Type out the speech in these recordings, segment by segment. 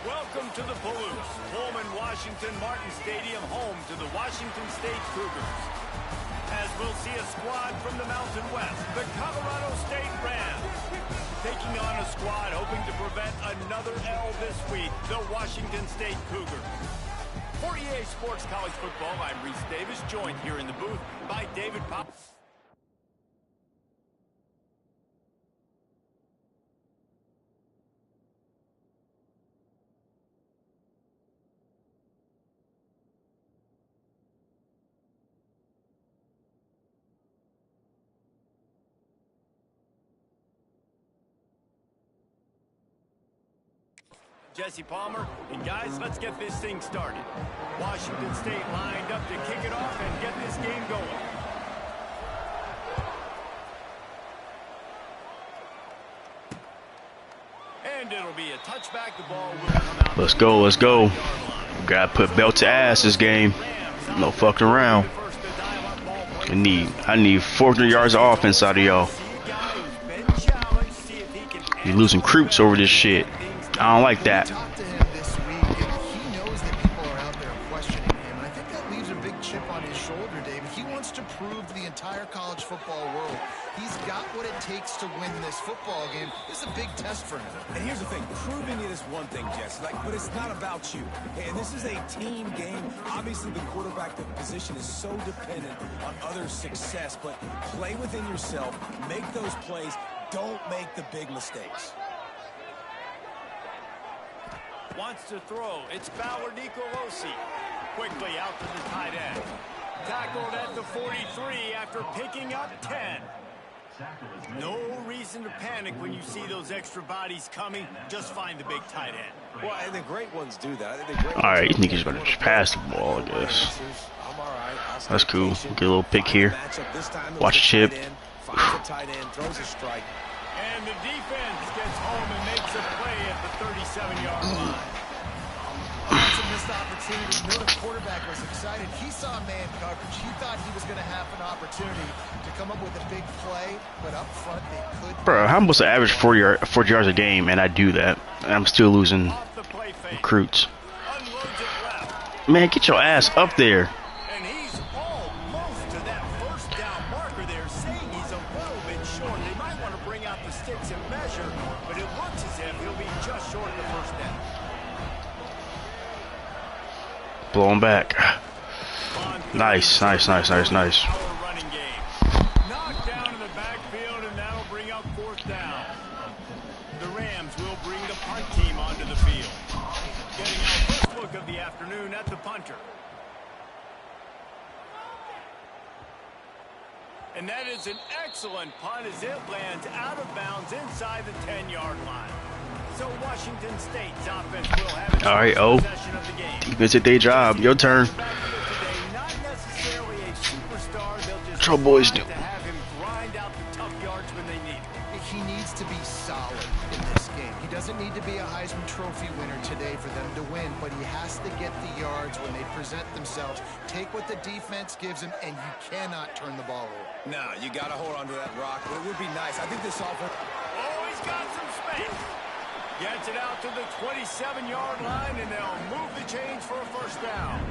Welcome to the Palouse, Pullman Washington Martin Stadium, home to the Washington State Cougars. As we'll see a squad from the Mountain West, the Colorado State Rams. Taking on a squad hoping to prevent another L this week, the Washington State Cougars. For EA Sports College Football, I'm Reese Davis, joined here in the booth by David Pop. Jesse Palmer, and guys, let's get this thing started. Washington State lined up to kick it off and get this game going. And it'll be a touchback. The ball will come out. Let's go, let's go. Gotta put belt to ass this game. No fucking around. I need 400 yards of offense out of y'all. You're losing recruits over this shit. I don't like that. Talked to him this week, and he knows that people are out there questioning him, and I think that leaves a big chip on his shoulder, David. He wants to prove to the entire college football world he's got what it takes to win this football game. This is a big test for him. And here's the thing, proving it is one thing, Jess, but it's not about you. And this is a team game. Obviously, the quarterback position is so dependent on others' success, but play within yourself, make those plays, don't make the big mistakes. Wants to throw. It's Fowler Nicolosi. Quickly out to the tight end. Tackled at the 43 after picking up 10. No reason to panic when you see those extra bodies coming. Just find the big tight end. Well, and the great ones do that. Alright, you niggas better just pass the ball, I guess. That's cool. Get a little pick here. Watch Chip. And the defense gets home and makes a play at the 37-yard line. That's a missed opportunity. You know the quarterback was excited. He saw man coverage. He thought he was going to have an opportunity to come up with a big play, but up front they couldn't. Bro, I'm supposed to average 40 yards a game, and I do that. And I'm still losing recruits. Man, get your ass up there. And he's almost to that first down marker there, saying he's a little bit short. They might want to bring out the sticks and measure, but it looks as if he'll be just short of the first down. Blowing back. Nice, nice, nice, nice, nice. Running game. Knocked down in the backfield, and that'll bring up fourth down. The Rams will bring the punt team onto the field. Getting our first look of the afternoon at the punter. And that is an excellent punt as it lands out of bounds inside the 10-yard line. So Washington State's offense will have its possession of the game. Defense did their job. Your turn. Not necessarily a superstar. They'll just What your boys do? to have him grind out the tough yards when they need it. He needs to be solid in this game. He doesn't need to be a Heisman Trophy winner today for them to win, but he has to get the yards when they present themselves. Take what the defense gives him, and you cannot turn the ball over. No, you got to hold on to that rock, but it would be nice. I think this offense... Oh, he's got some space. Gets it out to the 27-yard line, and they'll move the chains for a first down.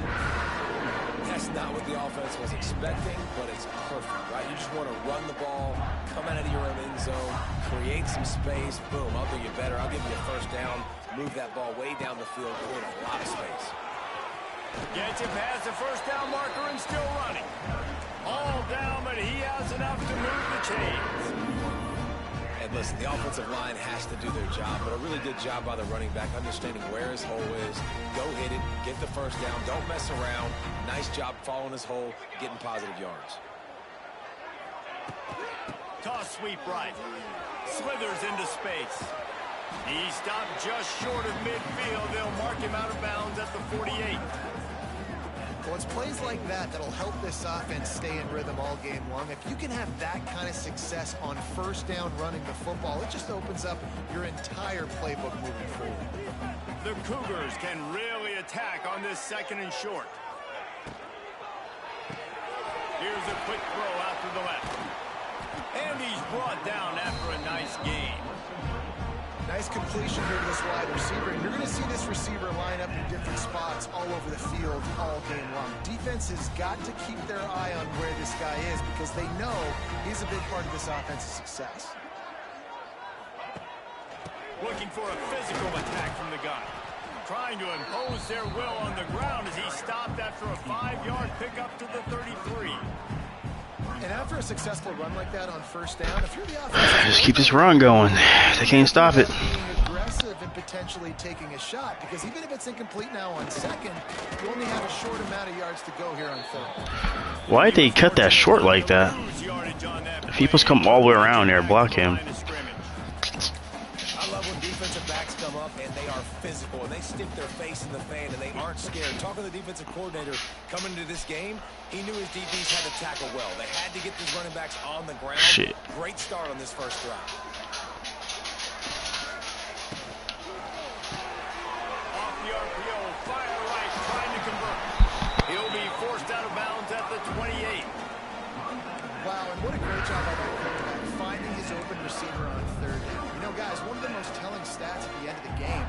That's not what the offense was expecting, but it's perfect, right? You just want to run the ball, come out of your own end zone, create some space, boom, I'll do you better. I'll give you a first down, move that ball way down the field, create a lot of space. Gets it past the first down marker and still running. All down, but he has enough to move the chains. And listen, the offensive line has to do their job, but a really good job by the running back, understanding where his hole is. Go hit it, get the first down, don't mess around. Nice job following his hole, getting positive yards. Toss sweep right. Slithers into space. He stopped just short of midfield. They'll mark him out of bounds at the 48. Well, it's plays like that that'll help this offense stay in rhythm all game long. If you can have that kind of success on first down running the football, it just opens up your entire playbook moving forward. The Cougars can really attack on this second and short. Here's a quick throw out to the left. And he's brought down after a nice gain. Nice completion here to this wide receiver. And you're going to see this receiver line up in different spots all over the field all game long. Defense has got to keep their eye on where this guy is because they know he's a big part of this offense's success. Looking for a physical attack from the gun. Trying to impose their will on the ground as he stopped after a 5-yard pickup to the 33. And after a successful run like that on first down, if you're the offense, Just keep this run going. They can't stop it. being aggressive and potentially taking a shot, because even if it's incomplete now on second, you only have a short amount of yards to go here on third. Why'd they cut that short like that? If he supposed to come all the way around there, block him. I love when defensive backs come up and they are physical and they stick their face in the fan and they aren't scared. Talking to the defensive coordinator coming into this game, he knew his DBs had to tackle well. They had to get these running backs on the ground. Shit. Great start on this first drive. Off the RPO, fire right, trying to convert. He'll be forced out of bounds at the 28. Wow, and what a great job by that quarterback, finding his open receiver on third down. You know, guys, one of the most telling stats at the end of the game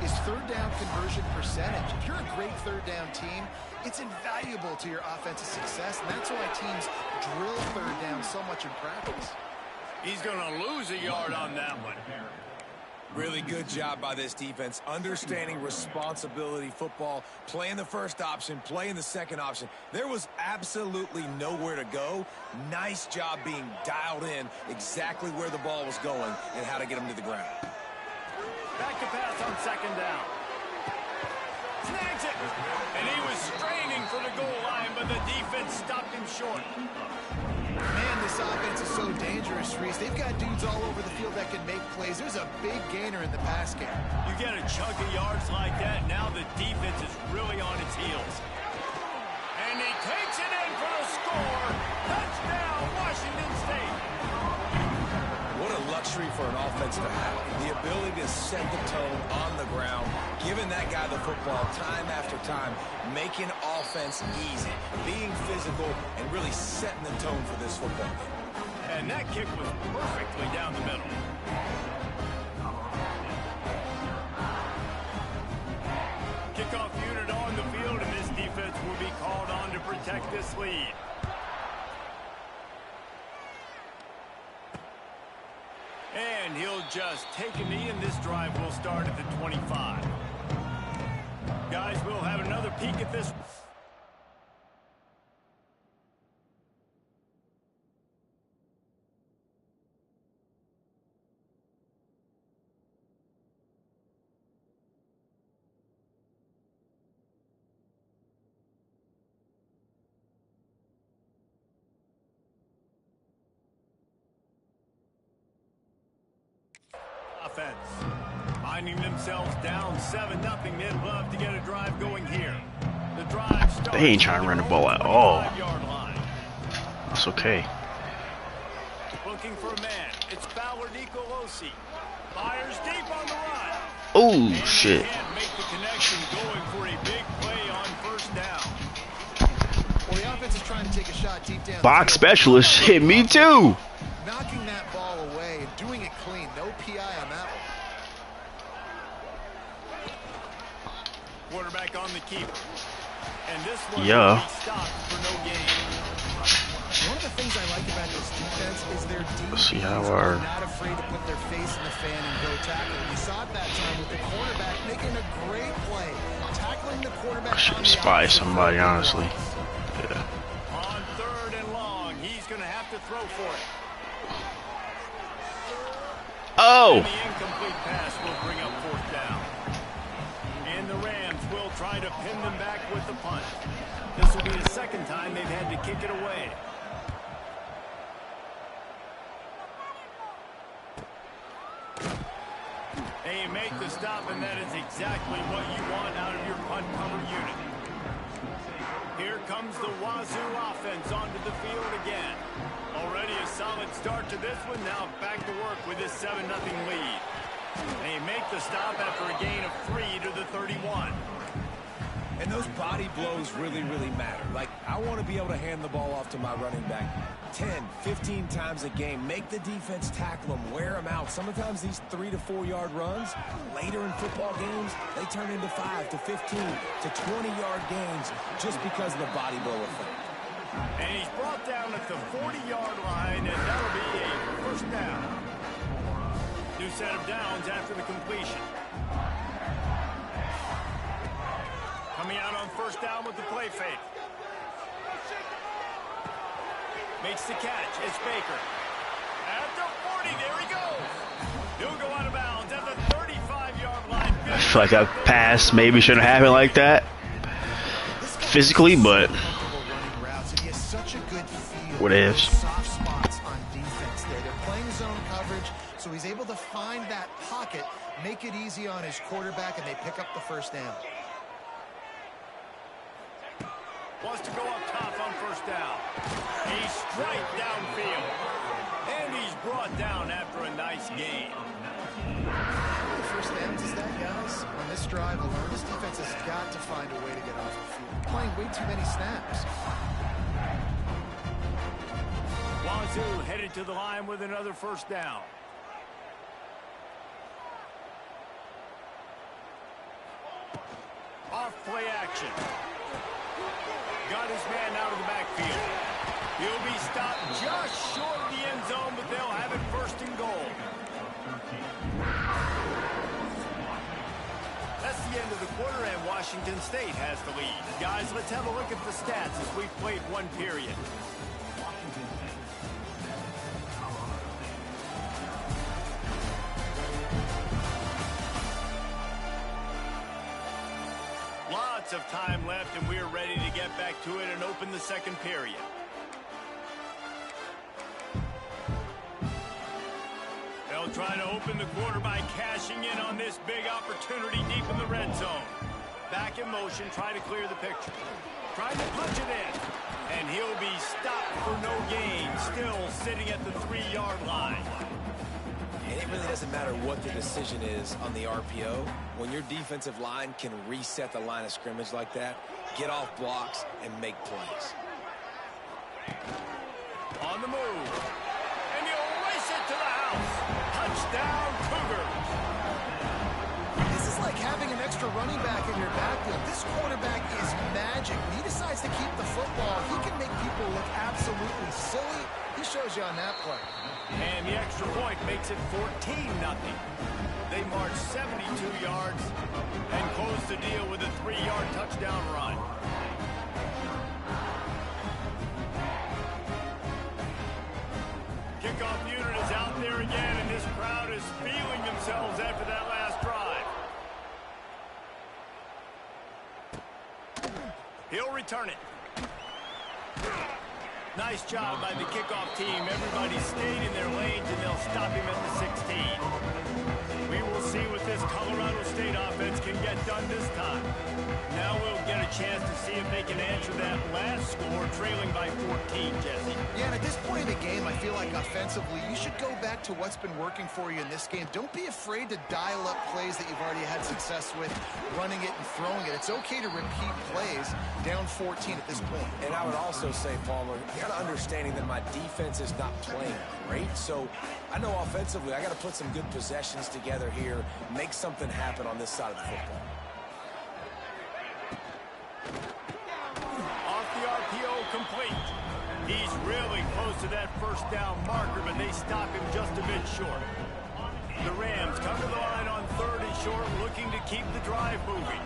is third down conversion percentage. If you're a great third down team, it's invaluable to your offensive success, and that's why teams drill third down so much in practice. He's going to lose a yard on that one. Really good job by this defense, understanding responsibility football, playing the first option, playing the second option. There was absolutely nowhere to go. Nice job being dialed in exactly where the ball was going and how to get him to the ground. Back to pass on second down. Snags it. And he was straining for the goal line, but the defense stopped him short. Man, this offense is so dangerous, Reese. They've got dudes all over the field that can make plays. There's a big gainer in the pass game. You get a chunk of yards like that, now the defense is really on its heels. And he takes it in for the score. Touchdown, Washington State. What a luxury for an offense to have. The ability to set the tone on the ground, giving that guy the football time after time, making offense easy, being physical, and really setting the tone for this football game. And that kick was perfectly down the middle. Kickoff unit on the field, and this defense will be called on to protect this lead. And he'll just take a knee, and this drive will start at the 25. Guys, we'll have another peek at this. Offense. Finding themselves down 7-0. They'd love to get a drive going here. The drive starts. They ain't trying to run the ball at all. That's okay. Looking for a man. It's Fowler Nicolosi. Fires deep on the run. Oh, shit. Can't make the connection, going for a big play on first down. Well, the offense is trying to take a shot deep down. Box specialist hit me too. Knocking that ball away and doing it clean. No PI on that one. Quarterback on the keeper. And this one Yeah. will be stopped for no gain. One of the things I like about this defense is their Let's see how DBs our are not afraid to put their face in the fan and go tackle. You saw it that time with the quarterback making a great play, tackling the quarterback. I should spy somebody, honestly. Yeah. On third and long, he's going to have to throw for it. Oh! And the incomplete pass will bring up fourth down. And the Rams will try to pin them back with the punt. This will be the second time they've had to kick it away. They make the stop, and that is exactly what you want out of your punt cover unit. Here comes the Wazoo offense onto the field again. Already a solid start to this one. Now back to work with this 7-0 lead. They make the stop after a gain of 3 to the 31. And those body blows really, really matter. Like, I want to be able to hand the ball off to my running back 10, 15 times a game. Make the defense tackle them, wear them out. Sometimes these 3 to 4 yard runs, later in football games, they turn into 5 to 15 to 20-yard gains just because of the body blow effect. And he's brought down at the 40-yard line, and that'll be a first down. New set of downs after the completion. Coming out on first down with the play fake. Makes the catch. It's Baker. At the 40, there he goes. He'll go out of bounds at the 35-yard line. I feel like that pass maybe shouldn't happen like that physically, but what ifs. Soft spots on defense there. They're playing zone coverage, so he's able to find that pocket, make it easy on his quarterback, and they pick up the first down. Wants to go up top on first down. He's straight downfield. And he's brought down after a nice gain. First downs is that, guys? On this drive alone, this defense has got to find a way to get off the field. Playing way too many snaps. WSU headed to the line with another first down. Off play action. Got his man out of the backfield. He'll be stopped just short of the end zone, but they'll have it first and goal. That's the end of the quarter, and Washington State has the lead. Guys, let's have a look at the stats as we've played one period. Lots of time left, and we're ready to get back to it and open the second period. They'll try to open the quarter by cashing in on this big opportunity deep in the red zone. Back in motion, try to clear the picture. Trying to punch it in. And he'll be stopped for no gain, still sitting at the 3-yard line. And it really doesn't matter what the decision is on the RPO. When your defensive line can reset the line of scrimmage like that, get off blocks, and make plays. On the move. And he'll race it to the house. Touchdown, Cougars. This is like having an extra running back in your backfield. This quarterback is magic. When he decides to keep the football, he can make people look absolutely silly. He shows you on that play. And the extra point makes it 14-0. They march 72 yards and close the deal with a 3-yard touchdown run. Kickoff unit is out there again, and this crowd is feeling themselves after that last drive. He'll return it. Nice job by the kickoff team. Everybody stayed in their lanes, and they'll stop him at the 16. We will see what this Colorado State offense can get done this time. Now we'll get a chance to see if they can answer that last score, trailing by 14, Jesse. Yeah, and at this point in the game, I feel like offensively, you should go back to what's been working for you in this game. Don't be afraid to dial up plays that you've already had success with, running it and throwing it. It's okay to repeat plays down 14 at this point. And I would also say, Palmer, kind of understanding that my defense is not playing great. So I know offensively, I got to put some good possessions together here, make something happen on this side of the football. Off the RPO, complete. He's really close to that first down marker, but they stop him just a bit short. The Rams come to the line on 3rd and short, looking to keep the drive moving.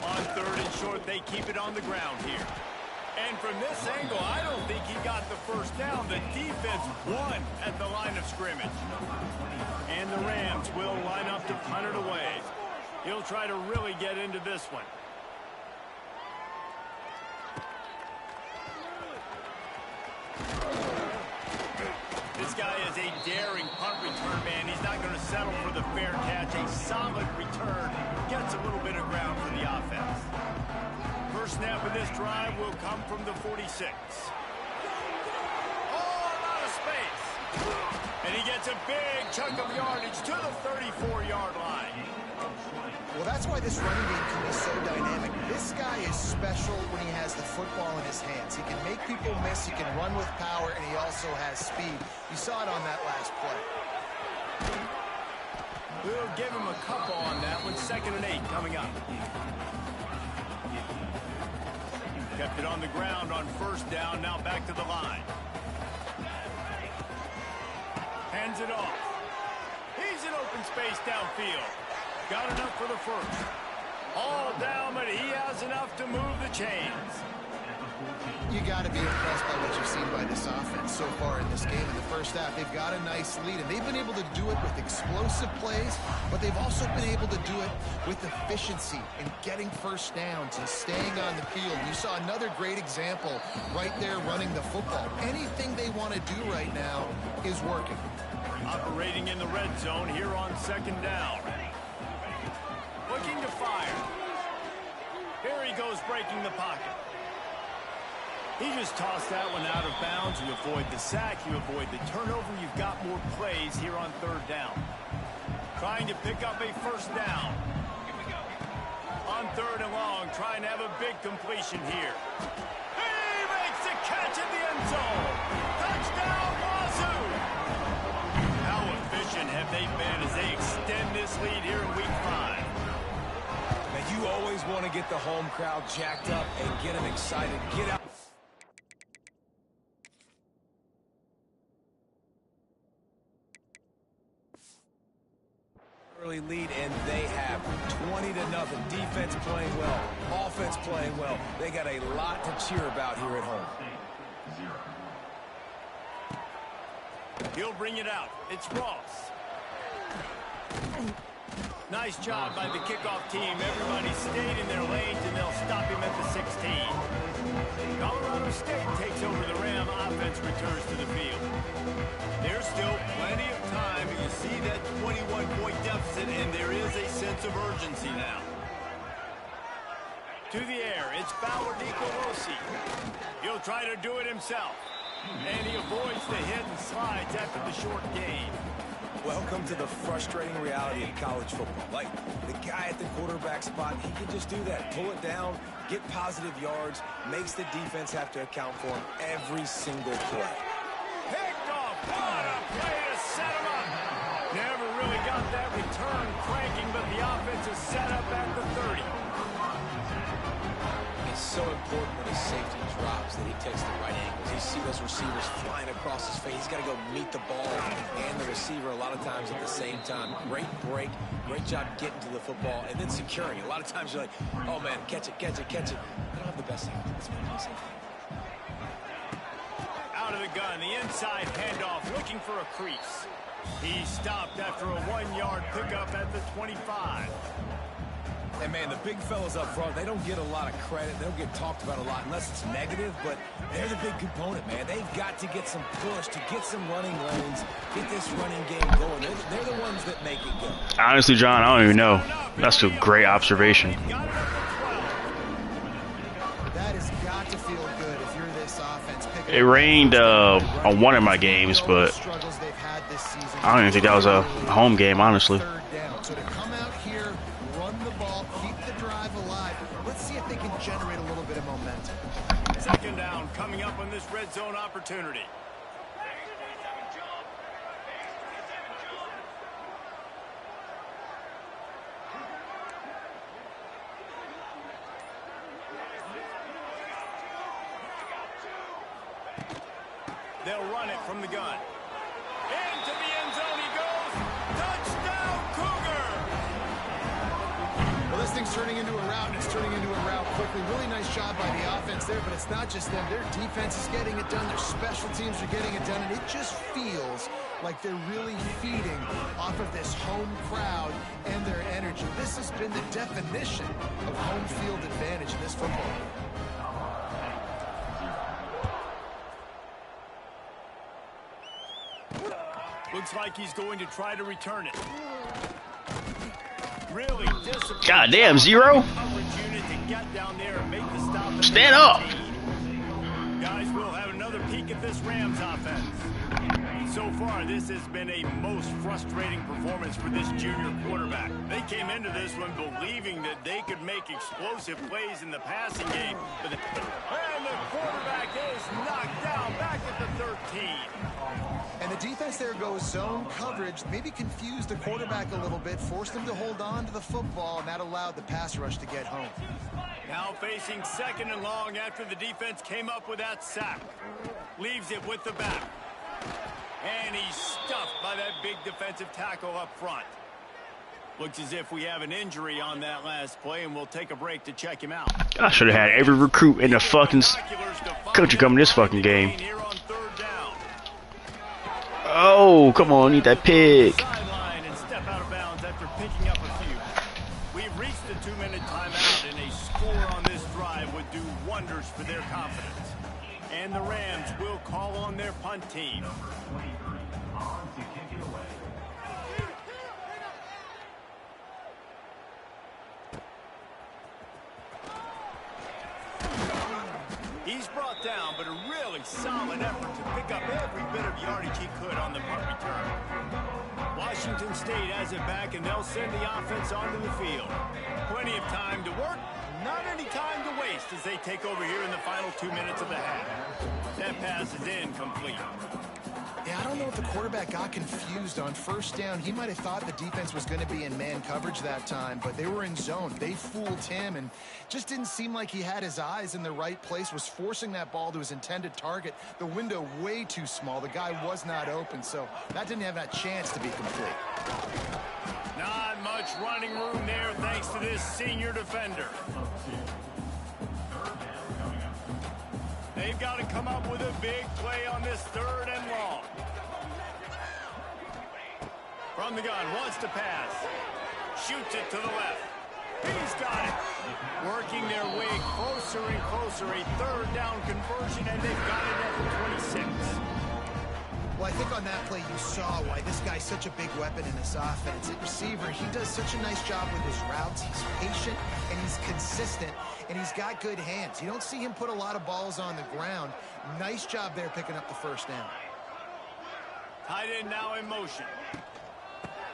On 3rd and short, they keep it on the ground here. And from this angle, I don't think he got the first down. The defense won at the line of scrimmage. And the Rams will line up to punt it away. He'll try to really get into this one. This guy is a daring punt return man. He's not going to settle for the fair catch. A solid return. Gets a little bit of ground for the offense. First snap of this drive will come from the 46. Oh, a lot of space. And he gets a big chunk of yardage to the 34-yard line. Well, that's why this running game can be so dynamic. This guy is special when he has the football in his hands. He can make people miss, he can run with power, and he also has speed. You saw it on that last play. We'll give him a couple on that one. 2nd and 8 coming up. Kept it on the ground on 1st down. Now back to the line. Hands it off. He's in open space downfield. Got enough for the 1st. All down, but he has enough to move the chains. You got to be impressed by what you've seen by this offense so far in this game. In the first half, they've got a nice lead, and they've been able to do it with explosive plays, but they've also been able to do it with efficiency and getting 1st downs and staying on the field. You saw another great example right there running the football. Anything they want to do right now is working. Operating in the red zone here on 2nd down. Looking to fire. Here he goes, breaking the pocket. He just tossed that one out of bounds. You avoid the sack, you avoid the turnover. You've got more plays here on 3rd down. Trying to pick up a 1st down. On 3rd and long, trying to have a big completion here. He makes the catch at the end zone. Touchdown, WSU! How efficient have they been as they extend this lead here in week 5? Now, you always want to get the home crowd jacked up and get them excited. Get out. Early lead, and they have 20-0. Defense playing well, offense playing well. They got a lot to cheer about here at home. He'll bring it out. It's Ross. Nice job by the kickoff team. Everybody stayed in their lanes, and they'll stop him at the 16. Colorado State takes over the Ram. Offense returns to the field. There's still plenty of time. You see that 21-point deficit, and there is a sense of urgency now. To the air, it's Fowler Nicolosi. He'll try to do it himself. And he avoids the hit and slides after the short gain. Welcome to the frustrating reality of college football. Like, the guy at the quarterback spot, he can just do that. Pull it down, get positive yards, makes the defense have to account for him every single play. Picked off. What a play to set him up. Never really got that return cranking, but the offense is set up at the 30. It's so important when his safety drops that he takes the right angles. You see those receivers flying across his face. He's got to go meet the ball and the receiver a lot of times at the same time. Great break, great job getting to the football, and then securing. A lot of times you're like, oh man, catch it, catch it, catch it. They don't have the best safety. That's what safety. Out of the gun, the inside handoff, looking for a crease. He stopped after a 1-yard pickup at the 25. And, man, the big fellas up front, they don't get a lot of credit. They don't get talked about a lot unless it's negative, but they're the big component, man. They've got to get some push, to get some running lanes, get this running game going. They're the ones that make it go. Honestly, John, I don't even know. That's a great observation. That has got to feel good if you're this offense. It rained on one of my games, but I don't even think that was a home game, honestly. So to come out here, run the ball, keep the drive alive. Let's see if they can generate a little bit of momentum. 2nd down coming up on this red zone opportunity. They'll run it from the gun. Into the end zone he goes. Touchdown, Cougar! Well, this thing's turning into a route, and it's turning into a route quickly. Really nice job by the offense there, but it's not just them. Their defense is getting it done. Their special teams are getting it done, and it just feels like they're really feeding off of this home crowd and their energy. This has been the definition of home field advantage in this football game. Looks like he's going to try to return it. Really disciplined. Goddamn, Zero. Coverage unit to get down there and make the stop. Stand up. Guys As we'll have another peek at this Rams offense. So far, this has been a most frustrating performance for this junior quarterback. They came into this one believing that they could make explosive plays in the passing game. And the quarterback is knocked down back at the 13. And the defense there goes zone coverage, maybe confused the quarterback a little bit, forced him to hold on to the football, and that allowed the pass rush to get home. Now facing 2nd and long after the defense came up with that sack. Leaves it with the back. And he's stuffed by that big defensive tackle up front. Looks as if we have an injury on that last play, and we'll take a break to check him out. I should have had every recruit in the fucking country come in this fucking game. Oh, come on, need that pick. And step out of bounds after picking up a few. We've reached the 2-minute timeout, and a score on this drive would do wonders for their confidence. And the Rams will call on their punt team. He's brought down, but a really solid effort to pick up every bit of yardage he could on the punt return. Washington State has it back, and they'll send the offense onto the field. Plenty of time to work, not any time to waste as they take over here in the final 2 minutes of the half. That pass is incomplete. Yeah, I don't know if the quarterback got confused on 1st down. He might have thought the defense was going to be in man coverage that time, but they were in zone. They fooled him and just didn't seem like he had his eyes in the right place, was forcing that ball to his intended target. The window way too small. The guy was not open, so that didn't have that chance to be complete. Not much running room there thanks to this senior defender. They've got to come up with a big play on this 3rd and long. From the gun, wants to pass. Shoots it to the left. He's got it. Working their way closer and closer. A 3rd down conversion, and they've got it at the 26. Well, I think on that play you saw why this guy's such a big weapon in this offense. At receiver, he does such a nice job with his routes. He's patient, and he's consistent, and he's got good hands. You don't see him put a lot of balls on the ground. Nice job there picking up the 1st down. Tight end now in motion.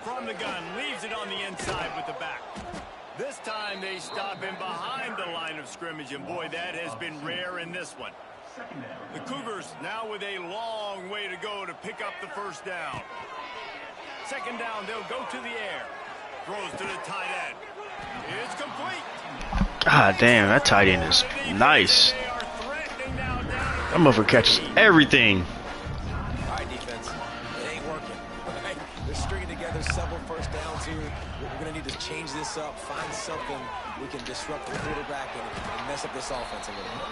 From the gun, leaves it on the inside with the back. This time they stop him behind the line of scrimmage, and boy, that has been rare in this one. The Cougars now with a long way to go to pick up the 1st down. 2nd down, they'll go to the air. Throws to the tight end. It's complete. God damn, that tight end is nice. That motherfucker catches everything. All right, defense. It ain't working. Right? They're stringing together several 1st downs here. We're going to need to change this up, find something we can disrupt the quarterback and mess up this offense a little bit.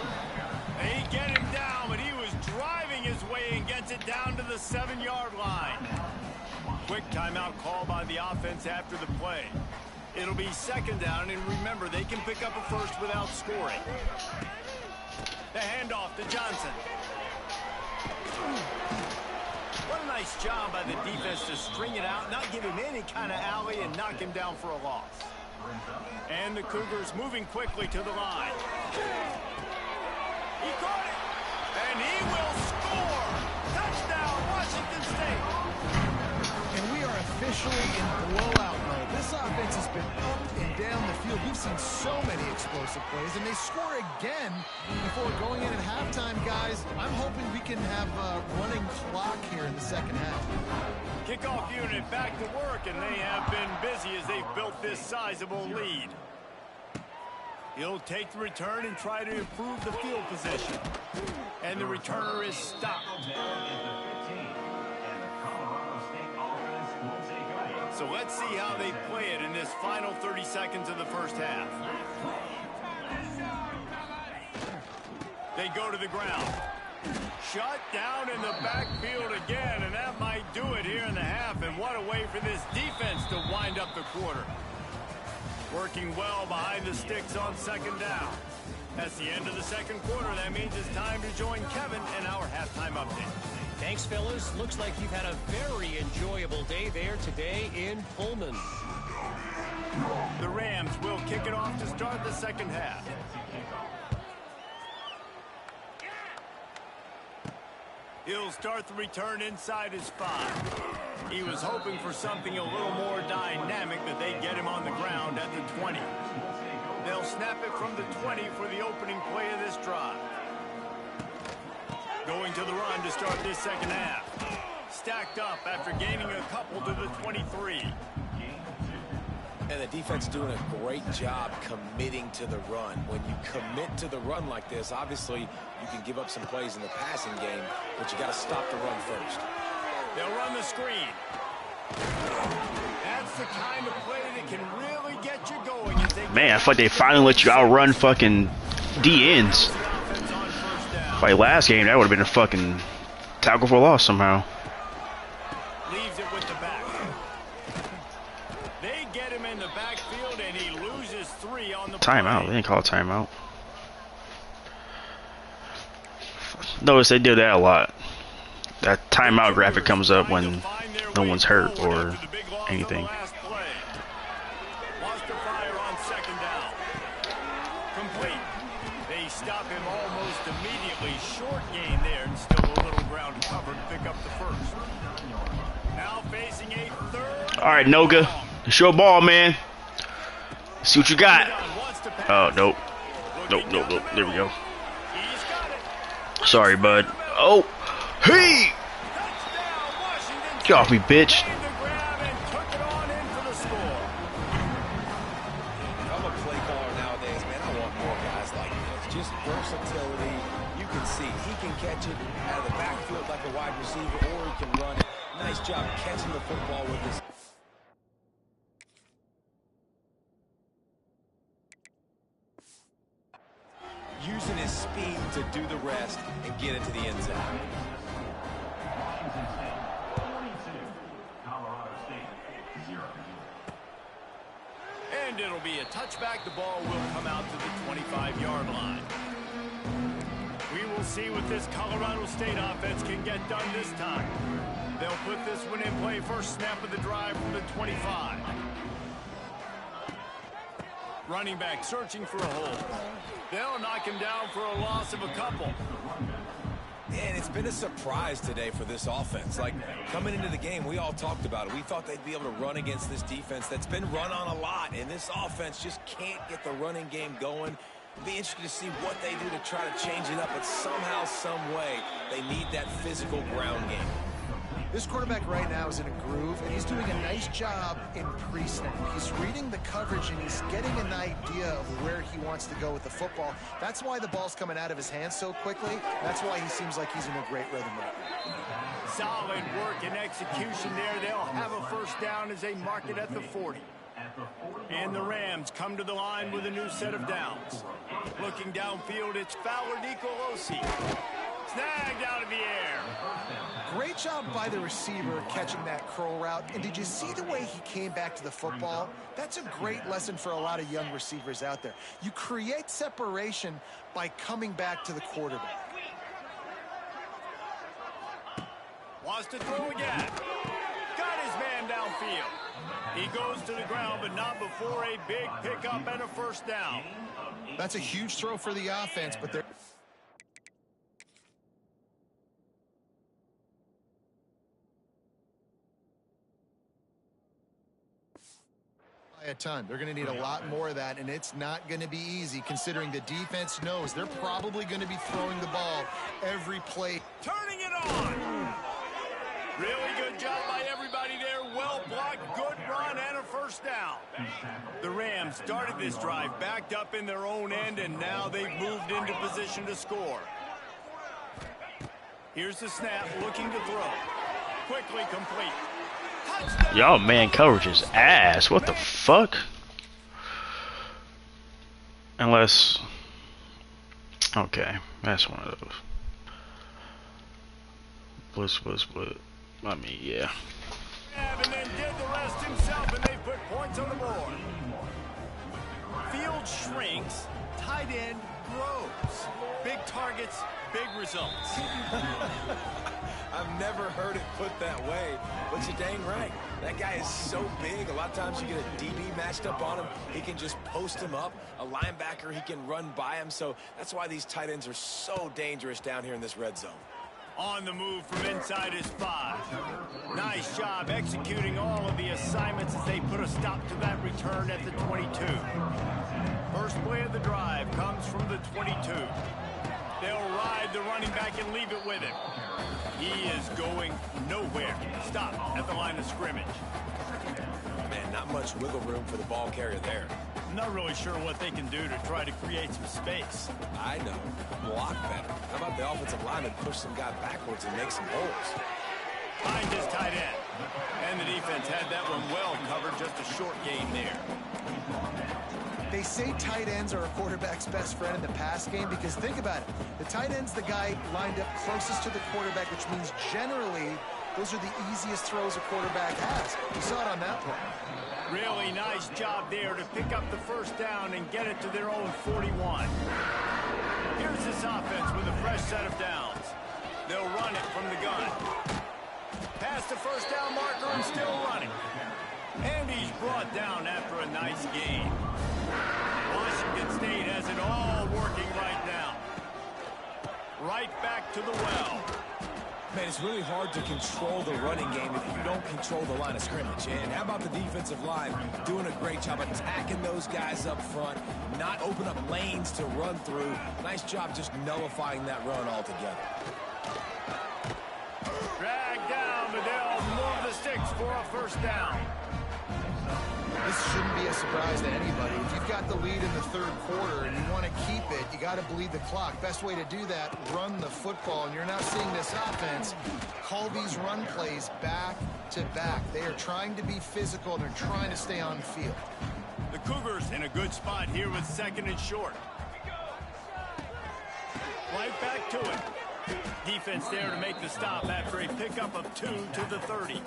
They get him down, but he was driving his way and gets it down to the 7-yard line. Quick timeout call by the offense after the play. It'll be 2nd down, and remember, they can pick up a 1st without scoring. The handoff to Johnson. What a nice job by the defense to string it out, not give him any kind of alley, and knock him down for a loss. And the Cougars moving quickly to the line. He caught it, and he will score. Touchdown, Washington State. And we are officially in blowout mode. This offense has been up and down the field. We've seen so many explosive plays, and they score again before going in at halftime, guys. I'm hoping we can have a running clock here in the 2nd half. Kickoff unit back to work, and they have been busy as they've built this sizable lead. He'll take the return and try to improve the field position. And the returner is stopped. So let's see how they play it in this final 30 seconds of the 1st half. They go to the ground. Shut down in the backfield again, and that might do it here in the half. And what a way for this defense to wind up the quarter. Working well behind the sticks on 2nd down. That's the end of the 2nd quarter. That means it's time to join Kevin in our halftime update. Thanks, fellas. Looks like you've had a very enjoyable day there today in Pullman. The Rams will kick it off to start the 2nd half. He'll start the return inside his 5. He was hoping for something a little more dynamic, that they get him on the ground at the 20. They'll snap it from the 20 for the opening play of this drive. Going to the run to start this second half. Stacked up after gaining a couple to the 23. And the defense doing a great job committing to the run. When you commit to the run like this, obviously you can give up some plays in the passing game, but you got to stop the run first. They'll run the screen. That's the kind of play that can really get you going. Man, I feel like they finally let you outrun fucking D-ends. Like last game, that would have been a fucking tackle for loss somehow. Leaves it with the back. They get him in the backfield and he loses 3 on the timeout. They didn't call a timeout. Notice they do that a lot. That timeout graphic comes up when no one's hurt or anything. Wants to fire on second down. Complete. They stop him almost immediately. Short gain there and still a little ground cover to pick up the first. Now facing a third. All right, Noga. It's your ball, man. See what you got. Oh, nope. Nope. There we go. Sorry, bud. Oh, hey! Get off me, bitch. I'm a play caller nowadays, man. I want more guys like this. Just versatility. You can see he can catch it out of the backfield like a wide receiver, or he can run it. Nice job catching the football with his. Using his speed to do the rest and get into the end zone. And it'll be a touchback. The ball will come out to the 25-yard line. We will see what this Colorado State offense can get done this time. They'll put this one in play. First snap of the drive from the 25. Running back searching for a hole. They'll knock him down for a loss of a couple. And it's been a surprise today for this offense. Like, coming into the game, we all talked about it. We thought they'd be able to run against this defense that's been run on a lot, and this offense just can't get the running game going. It'll be interesting to see what they do to try to change it up, but somehow, some way, they need that physical ground game. This quarterback right now is in a groove, and he's doing a nice job in pre-snap. He's reading the coverage, and he's getting an idea of where he wants to go with the football. That's why the ball's coming out of his hands so quickly. That's why he seems like he's in a great rhythm right now. Solid work and execution there. They'll have a first down as they mark it at the 40. And the Rams come to the line with a new set of downs. Looking downfield, it's Fowler Nicolosi. Snagged out of the air. Great job by the receiver catching that curl route. And did you see the way he came back to the football? That's a great lesson for a lot of young receivers out there. You create separation by coming back to the quarterback. Wants to throw again. Got his man downfield. He goes to the ground, but not before a big pickup and a first down. That's a huge throw for the offense, but they're... a ton. They're going to need a lot more of that, and it's not going to be easy considering the defense knows they're probably going to be throwing the ball every play. Turning it on. Really good job by everybody there. Well blocked, good run, and a first down. The Rams started this drive backed up in their own end, and now they've moved into position to score. Here's the snap, looking to throw. Quickly complete. Y'all, man, coverage is ass. What the fuck? Unless... Okay, that's one of those. Split. I mean, yeah. And then did the rest himself, and they put points on the board. Field shrinks, tight end grows. Big targets, big results. I've never heard it put that way, but you're dang right. That guy is so big. A lot of times you get a DB matched up on him. He can just post him up. A linebacker, he can run by him. So that's why these tight ends are so dangerous down here in this red zone. On the move from inside his 5. Nice job executing all of the assignments as they put a stop to that return at the 22. First play of the drive comes from the 22. They'll ride the running back and leave it with him. He is going nowhere. Stop at the line of scrimmage. Man, not much wiggle room for the ball carrier there. I'm not really sure what they can do to try to create some space. I know. Block better. How about the offensive lineman push some guy backwards and make some holes? Find his tight end. And the defense had that one well covered. Just a short gain there. They say tight ends are a quarterback's best friend in the pass game because think about it. The tight end's the guy lined up closest to the quarterback, which means generally those are the easiest throws a quarterback has. You saw it on that play. Really nice job there to pick up the first down and get it to their own 41. Here's this offense with a fresh set of downs. They'll run it from the gun. Past the first down marker and still running. And he's brought down after a nice gain. Washington State has it all working right now. Right back to the well. Man, it's really hard to control the running game if you don't control the line of scrimmage. And how about the defensive line doing a great job attacking those guys up front, not open up lanes to run through. Nice job just nullifying that run altogether. Drag down, but they'll move the sticks for a first down. This shouldn't be a surprise to anybody. If you've got the lead in the third quarter and you want to keep it, you got to bleed the clock. Best way to do that, run the football. And you're not seeing this offense call these run plays back to back. They are trying to be physical. They're trying to stay on the field. The Cougars in a good spot here with second and short. Right back to it. Defense there to make the stop after a pickup of 2 to the 30.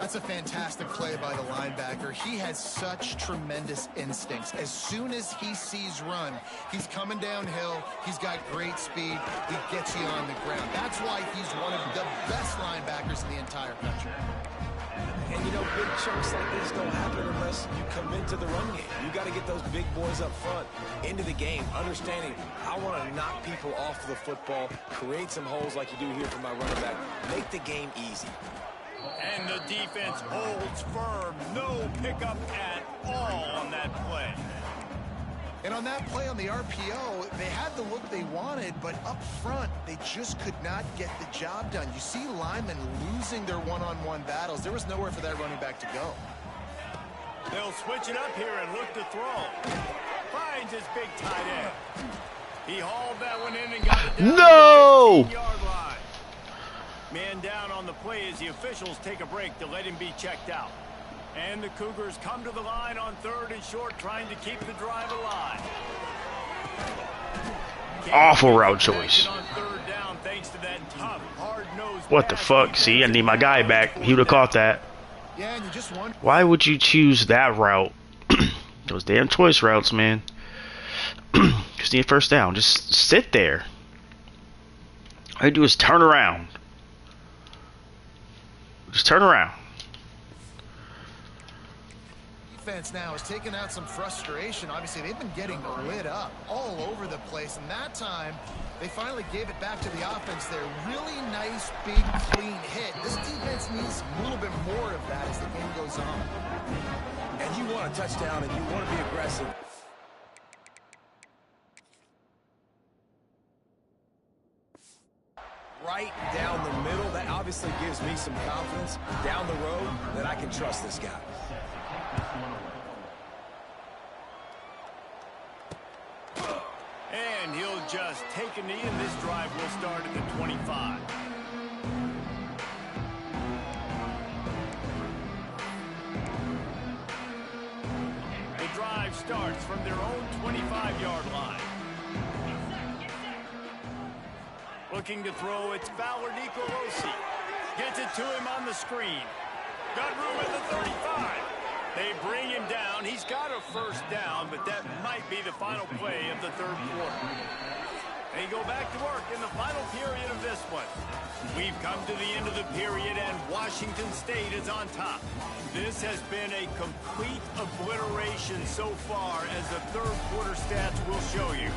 That's a fantastic play by the linebacker. He has such tremendous instincts. As soon as he sees run, he's coming downhill. He's got great speed. He gets you on the ground. That's why he's one of the best linebackers in the entire country. And, you know, big chunks like this don't happen unless you commit to the run game. You got to get those big boys up front into the game, understanding I want to knock people off the football, create some holes like you do here for my running back, make the game easy. And the defense holds firm. No pickup at all on that play. And on that play on the RPO, they had the look they wanted, but up front, they just could not get the job done. You see linemen losing their one-on-one battles. There was nowhere for that running back to go. They'll switch it up here and look to throw. Finds his big tight end. He hauled that one in and got it down to the 15-yard line. Man down on the play as the officials take a break to let him be checked out. And the Cougars come to the line on third and short, trying to keep the drive alive. Awful route choice. On third down, thanks to that tough, hard-nosed What the fuck? See, I need my guy back. He would have caught that. Yeah, and you just won. Why would you choose that route? Those damn choice routes, man. Just need a first down. Just sit there. All you do is turn around. Just turn around. Defense now is taking out some frustration. Obviously, they've been getting lit up all over the place, and that time they finally gave it back to the offense there. Really nice, big, clean hit. This defense needs a little bit more of that as the game goes on. And you want a touchdown, and you want to be aggressive. Right down the middle, that obviously gives me some confidence down the road that I can trust this guy. And he'll just take a knee, and this drive will start at the 25. The drive starts from their own 25-yard line. Looking to throw, it's Fowler Nicolosi. Gets it to him on the screen. Got room at the 35. They bring him down. He's got a first down, but that might be the final play of the third quarter. They go back to work in the final period of this one. We've come to the end of the period, and Washington State is on top. This has been a complete obliteration so far, as the third quarter stats will show you.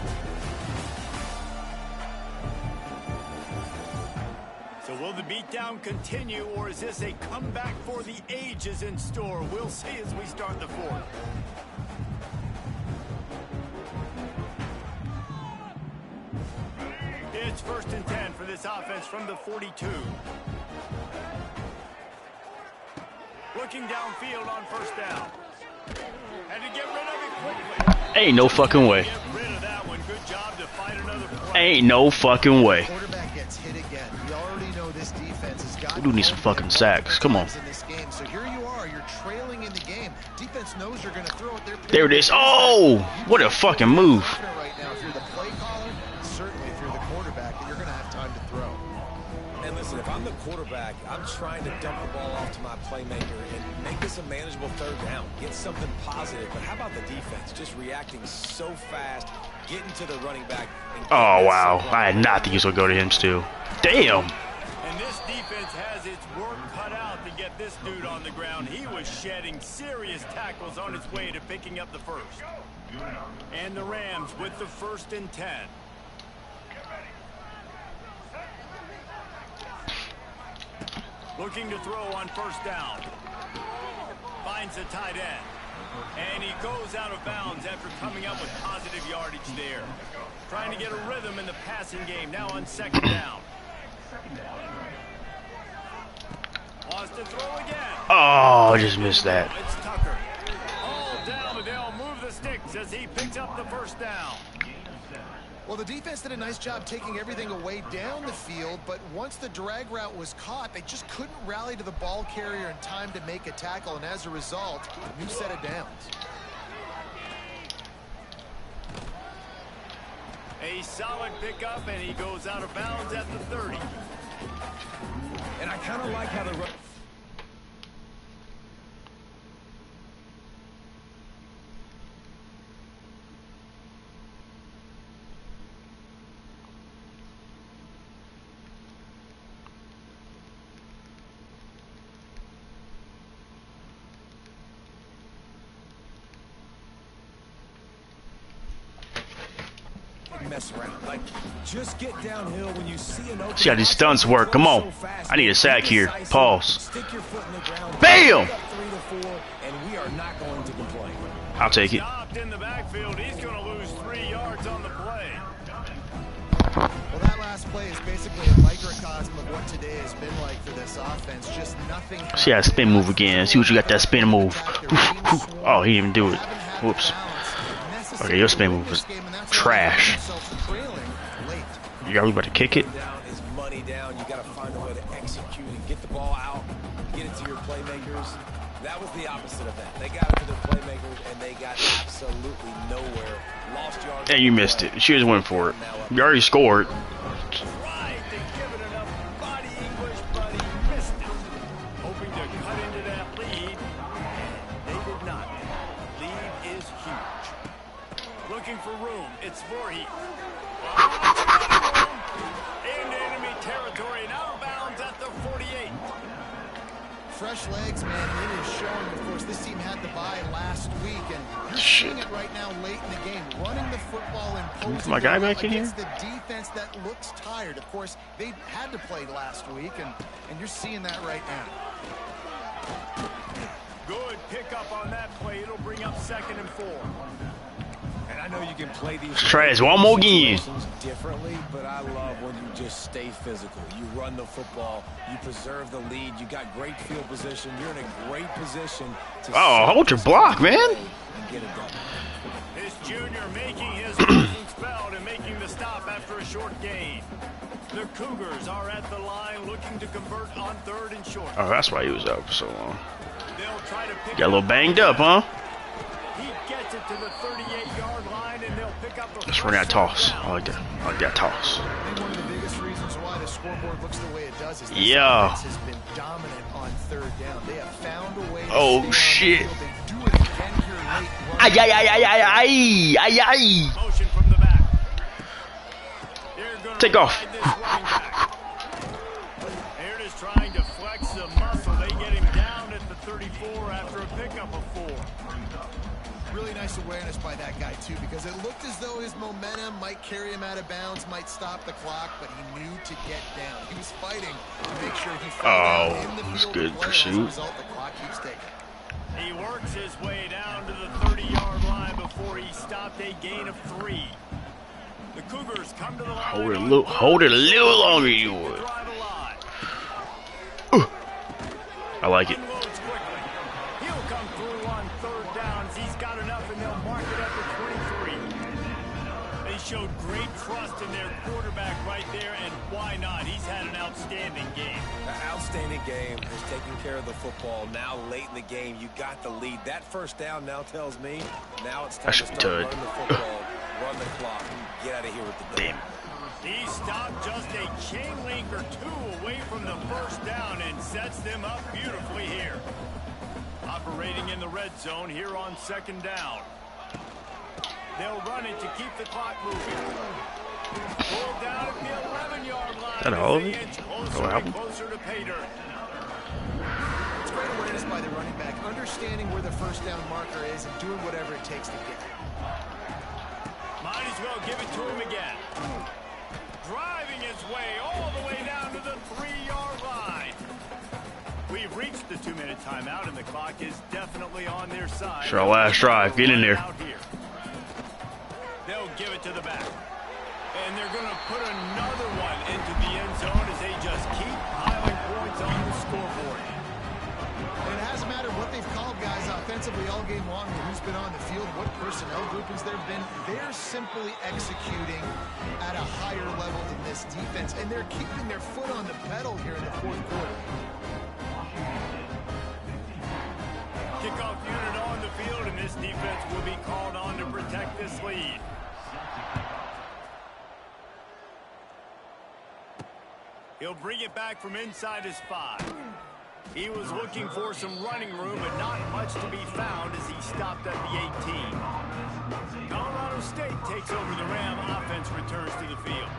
Will the beatdown continue, or is this a comeback for the ages in store? We'll see as we start the fourth. It's 1st and 10 for this offense from the 42. Looking downfield on 1st down. And to get rid of it quickly. Ain't no fucking way. Get rid of that one. Good job to fight another play. Ain't no fucking way. Quarterback gets hit again. We already know this defense has got. We do need some fucking sacks. Come on. In this game. So here you are. You're trailing in the game. Defense knows you're going to throw it. There it is. Oh, what a fucking move. Right now, if you're the play caller, certainly if you're the quarterback, you're going to have time to throw. And listen, if I'm the quarterback, I'm trying to dump the ball off to my playmaker and make this a manageable 3rd down. Get something positive. But how about the defense? Just reacting so fast, getting to the running back. Oh, wow. I had not think he was going to go to him still. Damn. And this defense has its work cut out to get this dude on the ground. He was shedding serious tackles on his way to picking up the first. And the Rams with the 1st and 10. Looking to throw on 1st down. Finds a tight end. And he goes out of bounds after coming up with positive yardage there. Trying to get a rhythm in the passing game now on 2nd down. Wants to throw again. Oh, I just missed that. It's Tucker. All down, and they'll move the sticks as he picks up the 1st down. Well, the defense did a nice job taking everything away down the field, but once the drag route was caught, they just couldn't rally to the ball carrier in time to make a tackle, and as a result, a new set of downs. A solid pickup, and he goes out of bounds at the 30. And I kind of like how the... mess around. Like, just get downhill when you see an open. See how these stunts work. Come on. I need a sack here. Pause. Stick your foot in the ground. Bam! 3 to 4, and we are not going to complain. I'll take it. Stopped in the backfield. He's going to lose 3 yards on the play. Well, that last play is basically a microcosm of what today has been like for this offense. Just nothing. See that spin move again. See what you got that spin move. Oh, he didn't even do it. Whoops. Okay, your spin move was trash. You got about to kick it? Down is money down. You got to find a way to execute and get the ball out, get it to your playmakers. That was the opposite of that. They got it to their playmakers, and they got absolutely nowhere. Lost yards. And you missed it. You should have went for it. You already scored. Tried to give it enough body English, but he missed it. Hoping to cut into that lead. They did not. Lead is huge. Looking for room. It's Voorhees. Into enemy territory and out of bounds at the 48. Fresh legs, man. It is showing. Of course, this team had the bye last week, and you're seeing it right now late in the game. Running the football and posing My guy back in here? the defense that looks tired. Of course, they had to play last week, and you're seeing that right now. Good pickup on that play. It'll bring up 2nd and 4. And I know you can play these Trash one more game. differently, but I love when you just stay physical. You run the football, you preserve the lead, you got great field position, you're in a great position to Hold your block, man. and get it done. This junior making his presence felt and making the stop after a short gain. The Cougars are at the line looking to convert on 3rd and short. Oh, that's why he was out for so long. They'll try to pick Got a little banged up, huh? He gets it to the 38-yard line, and they'll pick up the Let's run that toss. I like that. I like that toss. I think one of the biggest reasons why the scoreboard looks the way it does is this Yeah. offense has been dominant on 3rd down. They have found a way to Oh, stay on the shit. field and do it again here late. Ay, ay, ay, ay, ay, ay, ay, ay. motion from the back. They're gonna Take off. ride this running back. They're just trying to flex the muscle. They get him down at the 34 after a pickup of 4. Really nice tremendous awareness by that guy, too, because it looked as though his momentum might carry him out of bounds, might stop the clock, but he knew to get down. He was fighting to make sure he fell down in the field good of play. pursuit. As a result, the clock keeps ticking. He works his way down to the 30-yard line before he stopped a gain of 3. The Cougars come to the line. Hold it a little longer, you would. I like it. He'll come through on 3rd downs. He's got enough, and they'll mark it up at 23. They showed great trust in their quarterback right there, and why not? He's had an outstanding game. An outstanding game. Is taking care of the football. Now late in the game, you got the lead. That 1st down now tells me now it's time to start running the football, run the clock, and get out of here with the game. He stopped just a chain link or 2 away from the 1st down and sets them up beautifully here. Operating in the red zone here on 2nd down. They'll run it to keep the clock moving. Pulled down at the 11-yard line. Is that all of it? Closer to pay dirt. It's great awareness by the running back, understanding where the 1st down marker is and doing whatever it takes to get it. Might as well give it to him again. Driving his way all the way down to the 3-yard line. We've reached the 2-minute timeout, and the clock is definitely on their side. Sure, last drive. Get in there. They'll give it to the back. And they're going to put another one into the end zone as they just keep piling points on the scoreboard. And it hasn't mattered what they've called guys offensively all game long, or who's been on the field, what personnel groupings there have been. They're simply executing at a higher level than this defense, and they're keeping their foot on the pedal here in the 4th quarter. Kickoff unit on the field, and this defense will be called on to protect this lead. He'll bring it back from inside his 5. He was looking for some running room, but not much to be found as he stopped at the 18. Colorado State takes over the Ram. Offense returns to the field.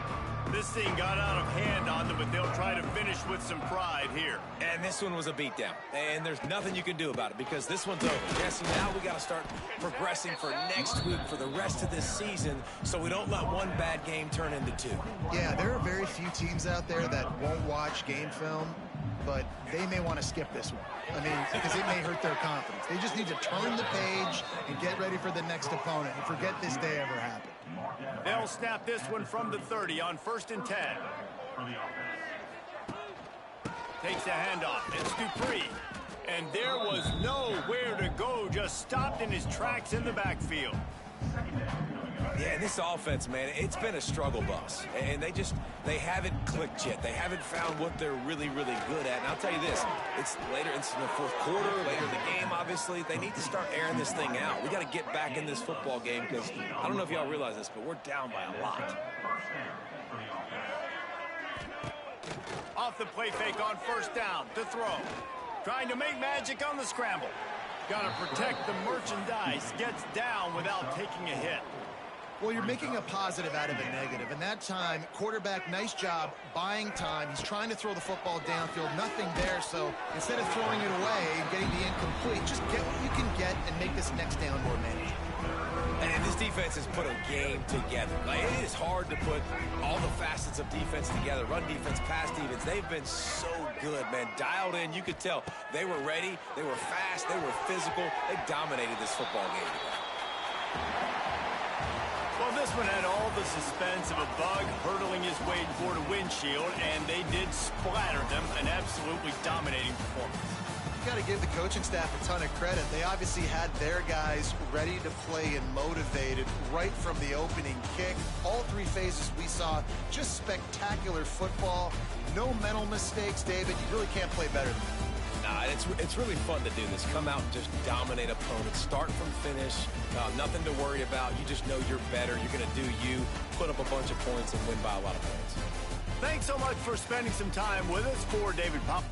This thing got out of hand on them, but they'll try to finish with some pride here. And this one was a beatdown. And there's nothing you can do about it because this one's over. Jesse, now we got to start progressing for next week, for the rest of this season, so we don't let one bad game turn into 2. Yeah, there are very few teams out there that won't watch game film, but they may want to skip this one. I mean, because it may hurt their confidence. They just need to turn the page and get ready for the next opponent and forget this day ever happened. They'll snap this one from the 30 on 1st and 10. Takes a handoff. It's Dupree. And there was nowhere to go. Just stopped in his tracks in the backfield. Yeah, this offense, man, it's been a struggle bus. And they haven't clicked yet. They haven't found what they're really, really good at. And I'll tell you this, it's later, it's in the 4th quarter, later in the game, obviously. They need to start airing this thing out. We got to get back in this football game because I don't know if y'all realize this, but we're down by a lot. Off the play fake on 1st down to throw. Trying to make magic on the scramble. Got to protect the merchandise. Gets down without taking a hit. Well, you're making a positive out of a negative. And that time, quarterback, nice job buying time. He's trying to throw the football downfield. Nothing there. So instead of throwing it away and getting the incomplete, just get what you can get and make this next down more manageable. And this defense has put a game together. Like, it is hard to put all the facets of defense together. Run defense, pass defense. They've been so good, man. Dialed in. You could tell they were ready. They were fast. They were physical. They dominated this football game today. Well, this one had all the suspense of a bug hurtling his way toward a windshield, and they did splatter them. An absolutely dominating performance. Got to give the coaching staff a ton of credit. They obviously had their guys ready to play and motivated right from the opening kick. All 3 phases we saw, just spectacular football. No mental mistakes, David. You really can't play better than that. Nah, it's really fun to do this. Come out and just dominate opponents. Start from finish. Nothing to worry about. You just know you're better. You're going to do you, put up a bunch of points, and win by a lot of points. Thanks so much for spending some time with us. For David Pop.